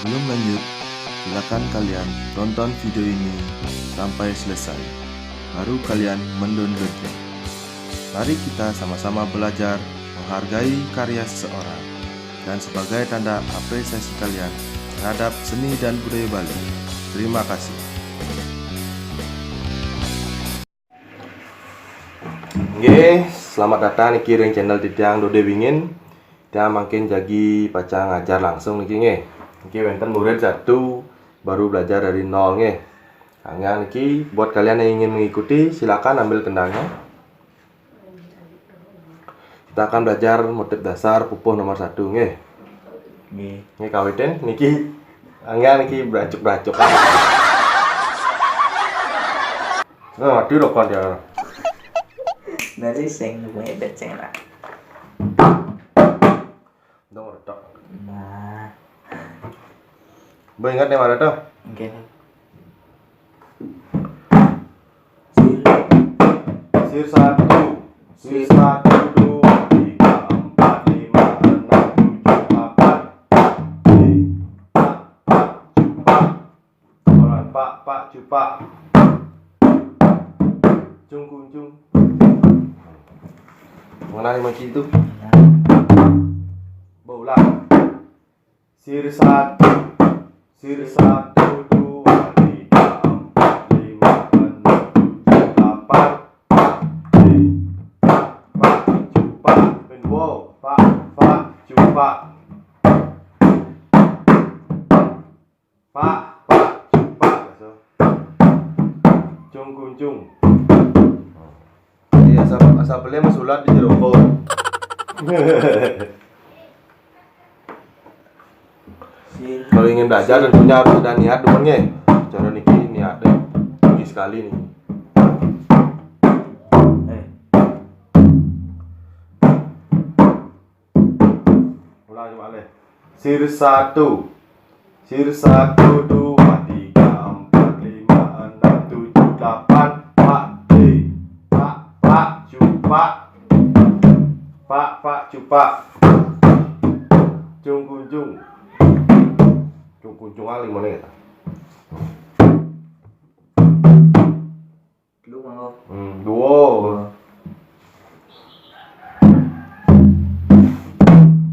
Sebelum lanjut, silakan kalian tonton video ini sampai selesai, baru kalian mendownloadnya. Mari kita sama-sama belajar menghargai karya seseorang dan sebagai tanda apresiasi kalian terhadap seni dan budaya Bali. Terima kasih. Oke, selamat datang di kiring channel Tiang Dode Wingin. Dia makin jadi baca ngajar langsung niki nggih. Niki wonten murid satu baru belajar dari nol nggih. Hanya niki buat kalian yang ingin mengikuti silakan ambil kendangnya. Kita akan belajar motif dasar pupuh nomor 1 nggih. Nggih. Nggih kawiten niki hanya niki beracuk-beracuk. Nah, mati lho kon ya. Dari sing luwih beceng lah. Dong retok. Nah, Bo ingat yang mana tuh? oke. Sir 1, sir 1, 2, 3, 4, 5, 6, 7, 8. Pak, cupak. Cung kunjung. Mana lima itu? Bola. Sir 1, sir 1, 2, 3, 4, 5, 6, 7, 8. Pak, cupak. Ben wow. Pak, cupak. Pak, cupak. Cung kunjung. Iya, asal beli mesulat di Jeroko. Kalau ingin belajar tentunya harus ada niat dulu nih. Cara niki niat deh. Tinggi sekali nih. Ulang coba leh. Sir 1, sir 1, 2, 3, 4, 5, 6, 7, 8. Pak, cupak. Pak, cupak. Cung kunjung. Cung kunjung ali mana ya? Lu mau? Dua.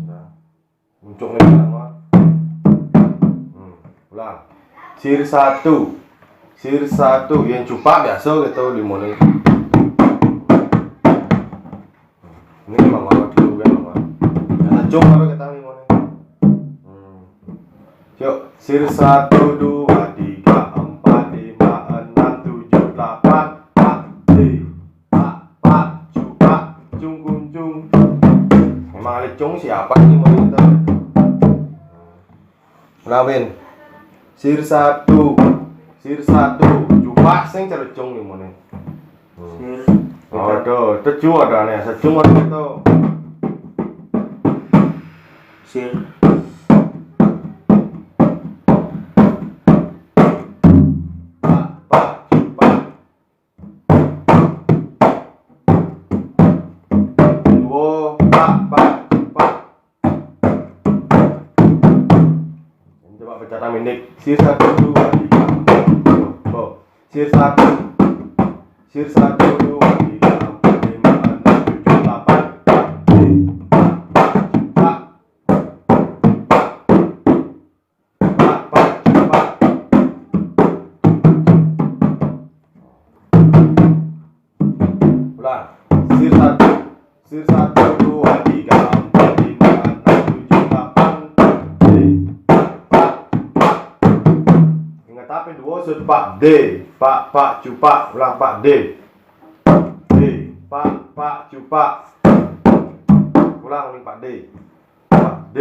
Nah, muncul nih sama. Ulang. Sir 1, sir 1 yang cupak biasa gitu limone. Ini memang awak dulu kan mama. Kata cung apa kita limone. Yuk, sir 1, 2, 3, 4, 5, 6, 7, 8. Pak, cupak, cung kunjung. Memang ada cung siapa nih mau itu? Lawin. Sir 1, cupak sing cercung limone. Aduh, teju ada nih, sejung ada itu. Sir. Pak, cupak. Dua, pak, cupak. Ini coba bercata minik. Sir 1, 2, 3. Oh, sir 1, 2, 3, 4, 5, 6, 7, 8. Pak, cupak. Ulang. Sir 1, 2, 3, 4, 5, 6, 7, 8. Ingat apa dua sud Pak D. Pak, cupak. Ulang Pak D. Pak, cupak. Ulang nih Pak D. Pak D.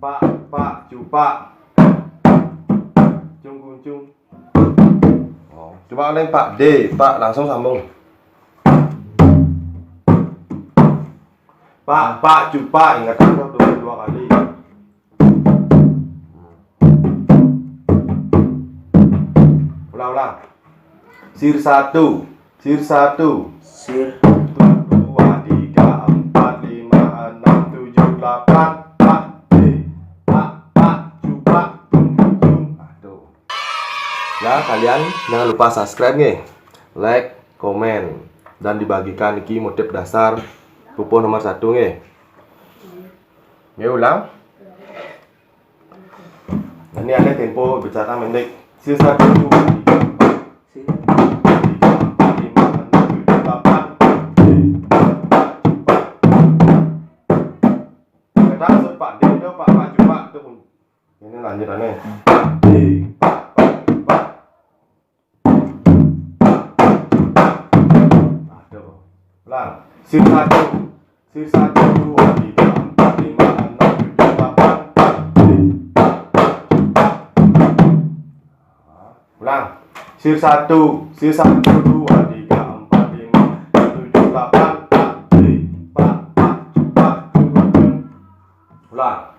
Pak, cupak. Cung kunjung. Oh, coba oleh Pak D. Pak langsung sambung. Pak, cupak. Ingat aku dua kali. Ulang. Sir 1, sir 1. Sir. 2, 3, 4, 5, 6, 7, 8. Pak D. Maka kalian jangan lupa subscribe nih, like, komen, dan dibagikan iki motif dasar pupuh nomor 1 nih. Ulang. Ini ada tempo bicara pendek. Sisa 1, 2, 3, 4, 5, 6, 7, 8. Kita cepat dia pak cepat tuh. Ini lanjutannya. Ulang. Sir 1, 2, 3, 4, 5, 6, 7, 8. Ulang. Sir 1, 2, 3, 4, 5, 6, 7, 8. Ulang.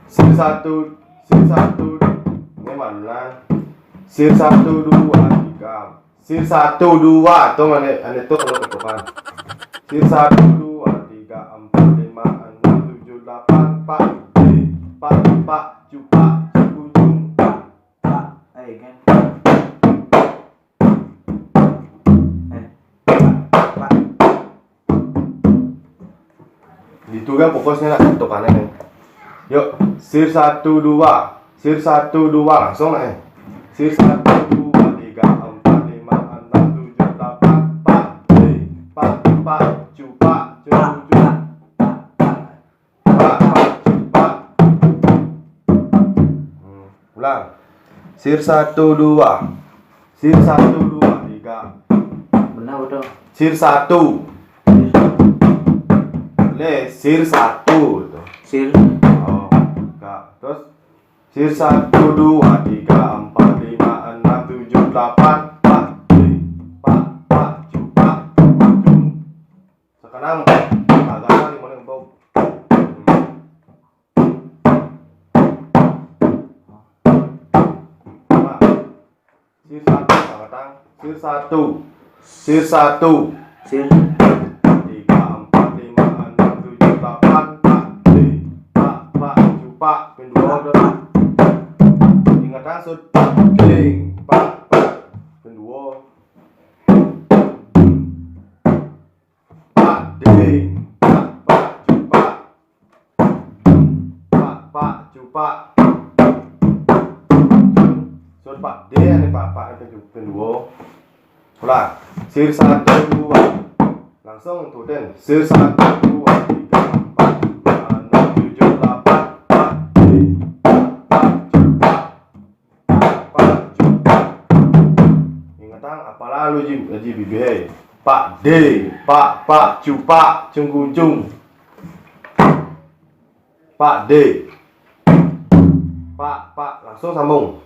Sir 1, ini mana? Sir 1, 2, 3. Sir 1, 2 tuh mana? Ini tuh kalau ketukan. Sir 1, 2, 3, 4, 5, 6, 7, 8. Pak, cupa, ujung. kan Pak. Itu kan fokusnya lah ketukannya nih. Yuk, sir 1, 2. Sir 1, 2 langsung nih. Sir 1, 2, 3, 4, 5, 6, 7, 8. Pak, cupa, ujung. Ulang. Sir 1, 2. Sir 1, 2, 3. Benar betul. Sir 1. Sir 1 tuh. Sir. Oh, enggak. Terus sir 1, 2, 3, 4, 5, 6, 7, 8. Pak, cupa, ujung. Sekarang agak lima untuk. Sir 1 sekarang. Sir 1. Sir 1. Sir. 3, 4, 5, 6, 7, 8. Pak, cupa, pendua. Ingat sud. Pak, pendua. Pak, cupa. Pak, cupa. Sud Pak D ini Pak itu pendua. Ulang. Sir 1, 2. Langsung tutin. Sir 1, 2, 3, 4, 5, 6, 7, 8. Pak, cupa. Ingatan apalah lu Ji Bibi. Pak D, Pak cupa, cung. Pak D. Pak langsung sambung.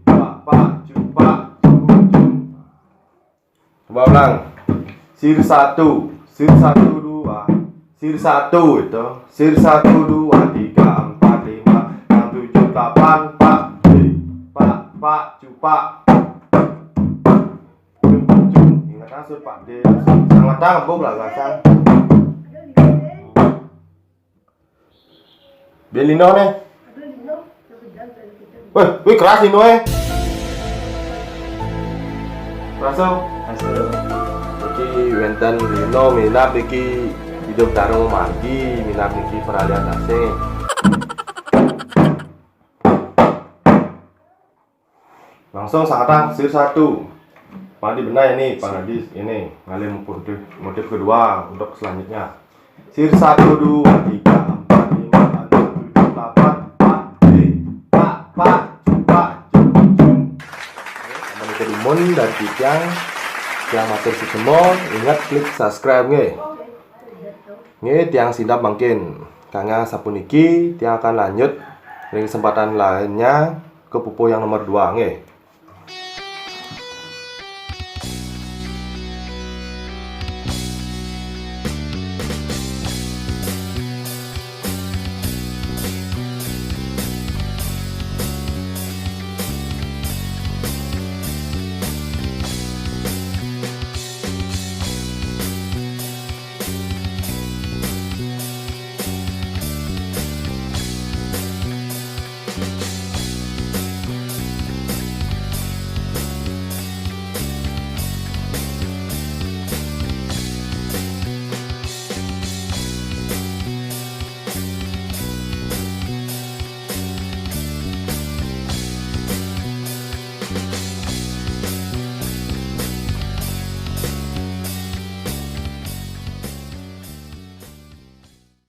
Pak cupa, cung. Coba ulang. Sir 1, 2. Sir 1 itu. Sir 1, 2, 3, 4, 5, 6, 7, 8. Pak cupa. Cung. Ingat langsung Pak D. Selamat datang Bu Belagasan. Belino nih. Wih keras ini weh. Langsung. Iki wenten lino minap iki hidup tarung mandi minap iki peralihan asing. Langsung sangatang sir 1. Padi benar ini Pak Nadis ini ngalim motif kedua untuk selanjutnya. Sir 1, 2, 3, 4, 5, 6, 7, 8. Pak cupa, cung. Teman kedimun dan tiang yang matur semua ingat klik subscribe nge tiang sidap mungkin karena sapuniki tiang akan lanjut dari kesempatan lainnya ke pupuh yang nomor 2 nge.